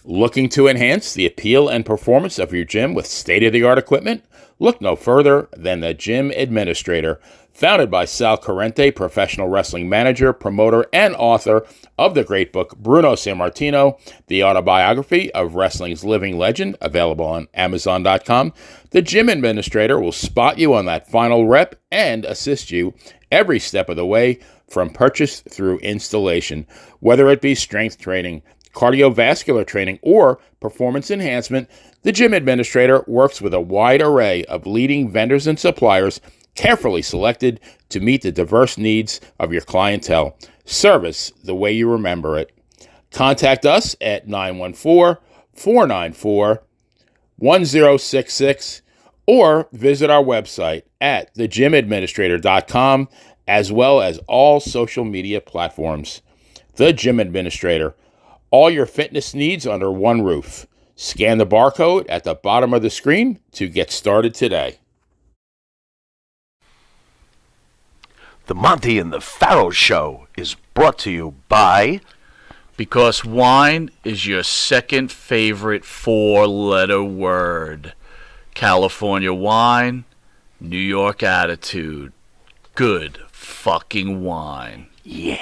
Looking to enhance the appeal and performance of your gym with state-of-the-art equipment? Look no further than the Gym Administrator. Founded by Sal Corrente, professional wrestling manager, promoter, and author of the great book Bruno Sammartino, the autobiography of wrestling's living legend, available on Amazon.com, the Gym Administrator will spot you on that final rep and assist you every step of the way from purchase through installation, whether it be strength training, cardiovascular training, or performance enhancement. The Gym Administrator works with a wide array of leading vendors and suppliers, carefully selected to meet the diverse needs of your clientele. Service the way you remember it. Contact us at 914-494-1066 or visit our website at thegymadministrator.com, as well as all social media platforms. The Gym Administrator. All your fitness needs under one roof. Scan the barcode at the bottom of the screen to get started today. The Monte and the Pharaoh Show is brought to you by... Because wine is your second favorite four-letter word. California wine, New York attitude. Good fucking wine. Yeah.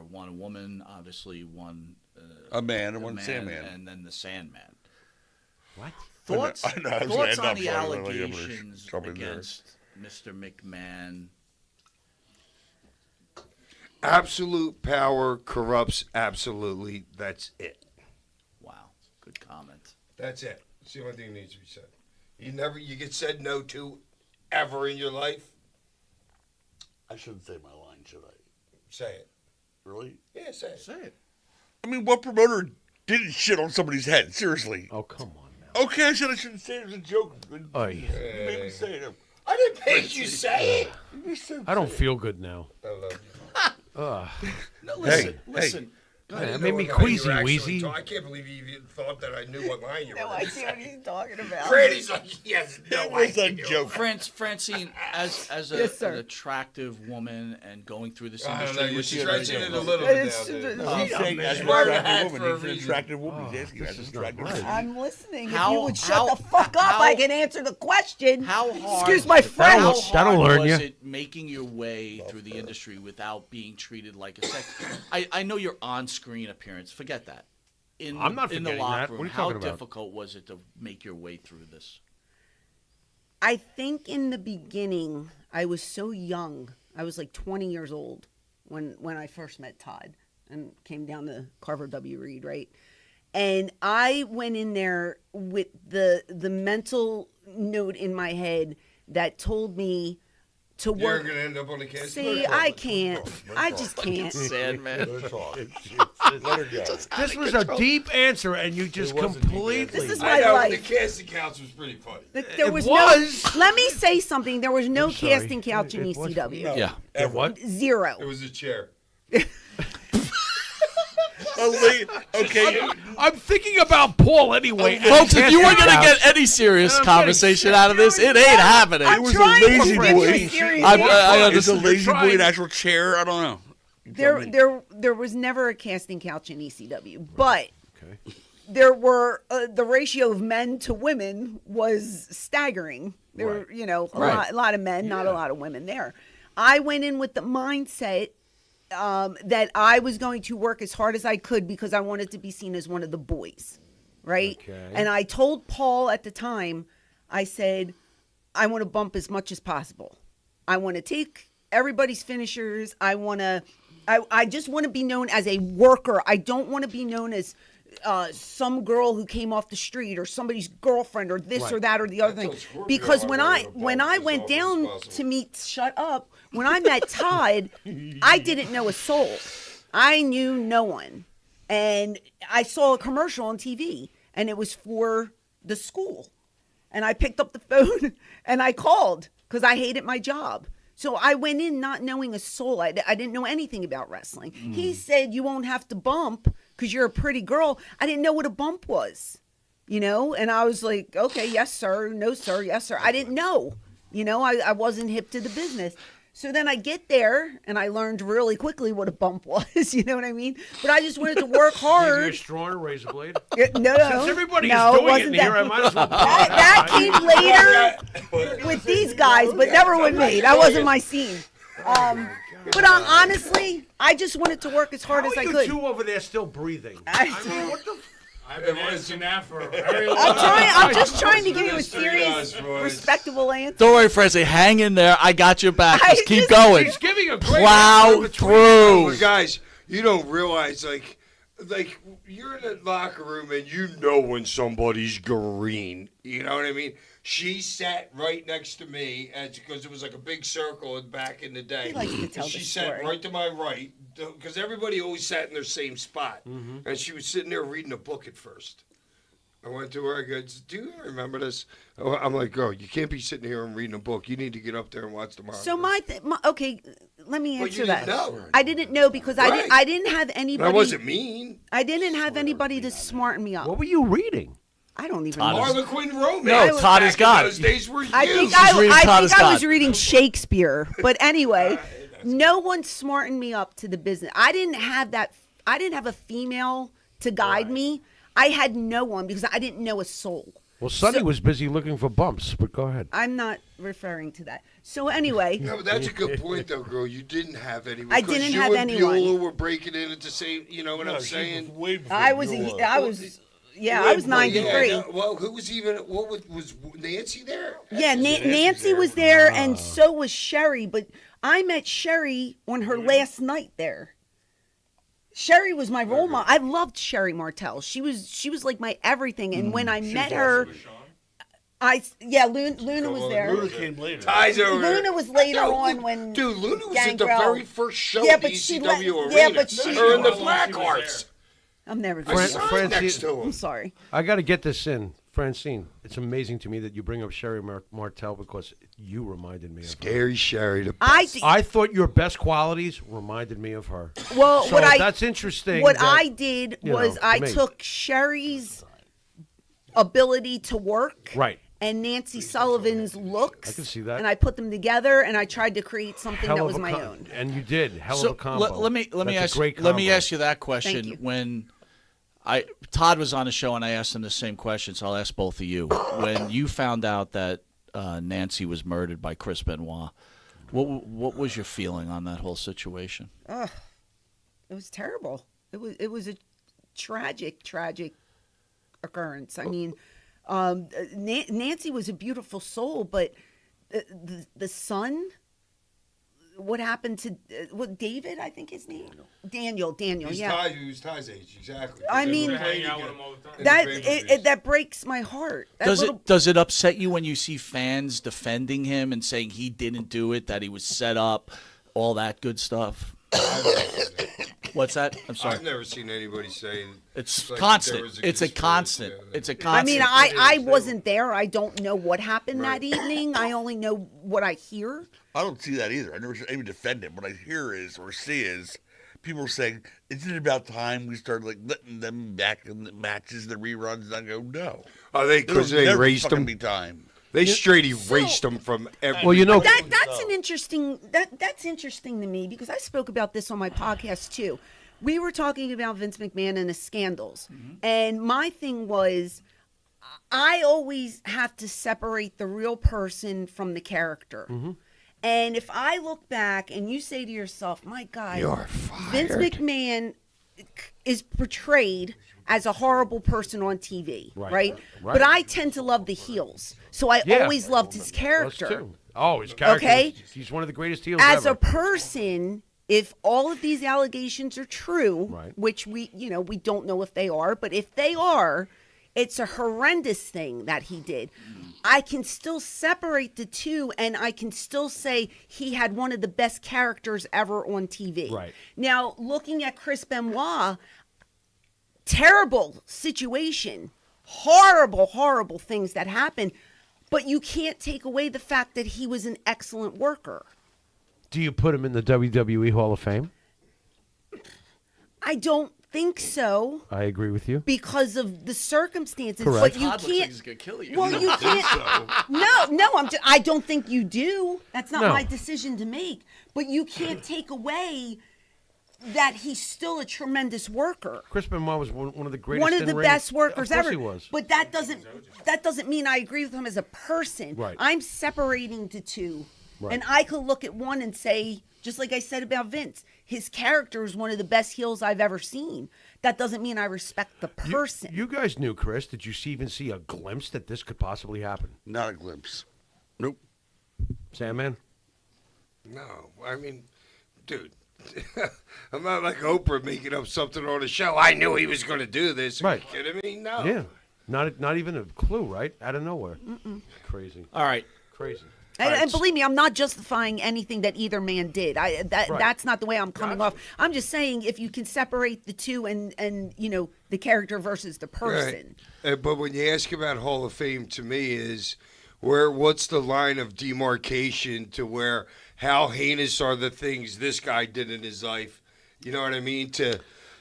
One woman, obviously one... a man and one Sandman. And then the Sandman. What? Thoughts, I know, I was thoughts gonna on end the up allegations jump in there. against Mr. McMahon? Absolute power corrupts absolutely. That's it. Wow, good comment. That's it. It's the only thing that needs to be said. You get said no to ever in your life. I shouldn't say my line, should I? Say it. Really? Yeah, say it. Say it. I mean, what promoter didn't shit on somebody's head? Seriously. Oh, come on now. Okay, I shouldn't say it. It was a joke. Oh, You made me say it. I didn't make you say it. I don't feel good now. I love you. No, listen, listen. That made me queasy, wheezy. I can't believe you even thought that I knew what line you were. No idea what he's talking about. Brady's like, he has no It was a idea. joke. Francine, as Yes, sir. an attractive woman and going through this I don't industry, know. You're with your- stretching it a little bit It's- now, dude. He's saying as an Word attractive hat woman. for a He's an reason. attractive woman. He's asking you as an attractive woman. I'm listening. How- if you would shut how- the fuck up, how- I can answer the question. How hard? Excuse my French. How That'll hard learn was you. it making your way through the industry without being treated like a sex? I know your on-screen appearance. Forget that. I'm not in the forgetting locker that. room. What are you How talking about? difficult was it to make your way through this? I think in the beginning, I was so young. I was like 20 years old when I first met Todd and came down to Carver W. Reed, right? And I went in there with the mental note in my head that told me to You're work. going to end up on the cast. See, I can't. I just can't. Sandman. Let her go. This was a deep answer, and you just completely... This is I my know, life. the casting couch was pretty funny. There was was. no. Let me say something. There was no sorry. casting couch in It was- ECW. No, Yeah. ever. What? Zero. It was a chair. Okay. I'm thinking about Paul anyway. Folks, if you were going to Casting get any serious I'm conversation out of this, it ain't happening. I'm was a trying lazy to get boy. you serious. I It's a understand. lazy boy in actual chair. I don't know. There was never a casting couch in ECW, but Okay. there were the ratio of men to women was staggering. There were, a lot of men, not a lot of women there. I went in with the mindset that I was going to work as hard as I could because I wanted to be seen as one of the boys, right? Okay. And I told Paul at the time, I said, I want to bump as much as possible. I want to take everybody's finishers. I just want to be known as a worker. I don't want to be known as some girl who came off the street or somebody's girlfriend or this or that or the other thing. Because when I went down to meet, shut up, when I met Todd, I didn't know a soul. I knew no one. And I saw a commercial on TV and it was for the school. And I picked up the phone and I called because I hated my job. So I went in not knowing a soul. I didn't know anything about wrestling. He said, you won't have to bump because you're a pretty girl. I didn't know what a bump was, and I was like, okay, yes, sir. No, sir. Yes, sir. I didn't know, I wasn't hip to the business. So then I get there, and I learned really quickly what a bump was. You know what I mean? But I just wanted to work Gave you a hard. straw and a razor blade. No. Since everybody no, is it doing it wasn't in here, I that. might as well. That came later with these guys, but never with me. That wasn't my scene. But honestly, I just wanted to work as hard How as are I you could. two over there still breathing? I mean, what the? I've been asking that for a very long I'm just trying to give you a Yes, serious, boys. respectable answer. Don't worry, Francine. Hang in there. I got your back. Just keep going. He's giving a great Plow answer between- through. But guys, you don't realize, like you're in the locker room and you know when somebody's green. You know what I mean? She sat right next to me because it was like a big circle back in the day. He likes to tell She the sat story. right to my right because everybody always sat in their same spot. And she was sitting there reading a book at first. I went to her. I go, "Do you remember this?" I'm like, "Girl, you can't be sitting here and reading a book. You need to get up there and watch the monitor." So okay, let me But answer you that. didn't know. I didn't know because Right. I didn't have anybody. I wasn't mean. I didn't have anybody to smarten me up. What were you reading? I don't even Todd know. is- Harlequin romance. No, Todd is Back in God. Those days were I you. think She's reading Todd is I was God. reading Shakespeare. But anyway, no one smartened me up to the business. I didn't have that. I didn't have a female to guide me. I had no one because I didn't know a soul. Well, Sonny was busy looking for bumps, but go ahead. I'm not referring to that. So anyway, No, but that's a good point, though, girl. You didn't have anyone. I didn't 'cause you have and anyone. Beulah were breaking in at the same. You know what I'm saying? Way before I was 93. Yeah, well, who was even? What was Nancy there? Yeah, Nancy was there, and so was Sherry. But I met Sherry on her last night there. Sherry was my role model. I loved Sherry Martell. She was like my everything. And when I met her, Luna was there. Luna came later. Ties over there. Luna was later No, on when Dude, Luna was at the Gangrel- very first show Yeah, at the but she ECW let- arena. yeah, but she- Her in the How long black she was hearts. I'm never I going signed Francine- next to I'm him. sorry. I got to get this in. Francine, it's amazing to me that you bring up Sherry Martell because you reminded me of her. Scary Sherry. The I thought your best qualities reminded me of her. Well, So that's interesting. What that- I did you was know, I me. took Sherry's ability to work, Right. and Nancy Sullivan's looks. I can see that. And I put them together, and I tried to create something Hell that of was a my com- own. And you did. Hell of So a combo. let me That's ask a great let me combo. ask you that question. Thank you. When Todd was on the show and I asked him the same question, so I'll ask both of you. When you found out that Nancy was murdered by Chris Benoit, what was your feeling on that whole situation? It was terrible. It was a tragic occurrence. I mean, Nancy was a beautiful soul, but the son. What happened to David? I think his name. Daniel. He's Yeah. He was Ty's age, exactly. I They mean, were hang playing out with together. him all the time. In That the Baby that breaks my heart. That Does little- it upset you when you see fans defending him and saying he didn't do it, that he was set up, all that good stuff? What's that? I'm sorry. I've never seen anybody say It's like constant. there was a It's a conspiracy. constant. Yeah. It's a I constant. mean, I wasn't there. I don't know what happened that evening. I only know what I hear. I don't see that either. I never even defend it. What I hear is or see is people saying, "Isn't it about time we start like letting them back in the matches, the reruns?" And I go, "No, I think because It'll they never erased fucking them. Be time." They straight erased them from every. Well, you know, That's an interesting. That's interesting to me because I spoke about this on my podcast too. We were talking about Vince McMahon and the scandals, and my thing was, I always have to separate the real person from the character. And if I look back and you say to yourself, "My God, You're Vince fired." McMahon is portrayed as a horrible person on TV, right? But I tend to love the heels, so I Yeah. always loved his us character. too. Oh, his character. Okay. He's one of the greatest heels As ever. a person, if all of these allegations are true, Right. which we don't know if they are, but if they are, it's a horrendous thing that he did. I can still separate the two, and I can still say he had one of the best characters ever on TV. Right. Now, looking at Chris Benoit, terrible situation, horrible things that happened, but you can't take away the fact that he was an excellent worker. Do you put him in the WWE Hall of Fame? I don't think so I agree with you. because of the circumstances. Correct. But you Todd looks like can't. he's gonna kill you. Well, you can't. I don't think you do. That's not No. my decision to make. But you can't take away that he's still a tremendous worker. Chris Benoit was one of the greatest. One of the in-ring- best workers of course ever. He was. But that doesn't mean I agree with him as a person. Right. I'm separating the two. Right. And I could look at one and say, just like I said about Vince, his character is one of the best heels I've ever seen. That doesn't mean I respect the person. You guys knew Chris. Did you even see a glimpse that this could possibly happen? Not a glimpse. Nope. Sandman? No, I mean, dude, I'm not like Oprah making up something on the show. I knew he was going to do this. Are you kidding me? No. Yeah. Not even a clue, right? Out of nowhere. Crazy. All right. Crazy. And believe me, I'm not justifying anything that either man did. That's not the way I'm coming off. I'm just saying if you can separate the two and the character versus the person. Right. But when you ask about Hall of Fame, to me is what's the line of demarcation to where how heinous are the things this guy did in his life? You know what I mean?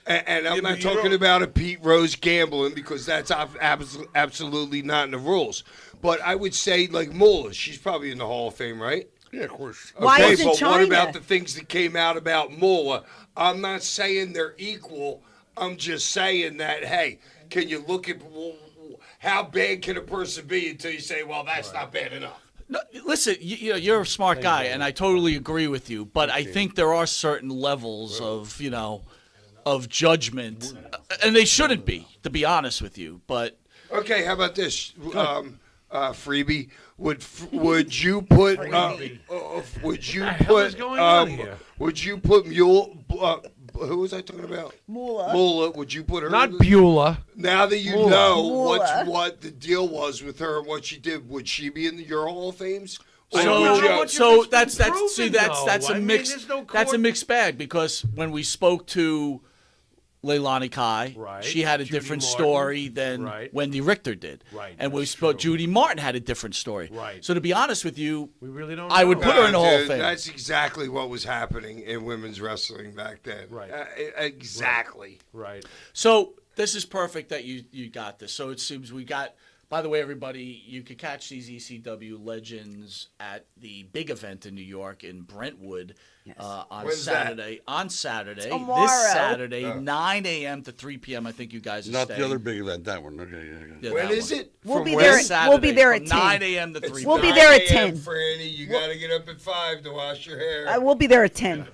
And I'm not talking about a Pete Rose gambling because that's absolutely not in the rules. But I would say, like Moolah, she's probably in the Hall of Fame, right? Yeah, of course. Why Okay, isn't but China? what about the things that came out about Moolah? I'm not saying they're equal. I'm just saying that, hey, can you look at how bad can a person be until you say, well, that's not bad enough? No, listen, you're a smart guy, and I totally agree with you. But I think there are certain levels of judgment, and they shouldn't be, to be honest with you. But Okay, how about this? Freebie, would you put is going on here? would you put Mule? Who was I talking about? Moolah. Moolah. Would you put her? Not in the- Beulah. Now that you Moolah. know Moolah. what the deal was with her and what she did, would she be in your Hall of Fames? Or So, would you- so that's proven, see that's though. a I mean, mixed there's no that's a court- mixed bag because when we spoke to Leilani Kai, Right. she had a Judy different Martin. story than Right. Wendy Richter did. Right, And we that's spoke true. Judy Martin had a different story. Right. So to be honest with you, We really don't I would know. put her in the Hall of Dude, Fame. That's exactly what was happening in women's wrestling back then. Right. Exactly. Right. So this is perfect that you got this. So it seems we got. By the way, everybody, you can catch these ECW legends at the big event in New York in Brentwood on When's that? Saturday. On Saturday, Tomorrow. this Saturday, 9 a.m. to 3 p.m. I think you guys are Not staying. the other big event, that one. Okay, Yeah, When that is one. it? We'll From be when? there. This Saturday, We'll be there from at 10. 9 a.m. to 3 We'll be p.m. there at 9 a.m., 10. Franny, you got to get up at 5 to wash your hair. We'll be there at 10.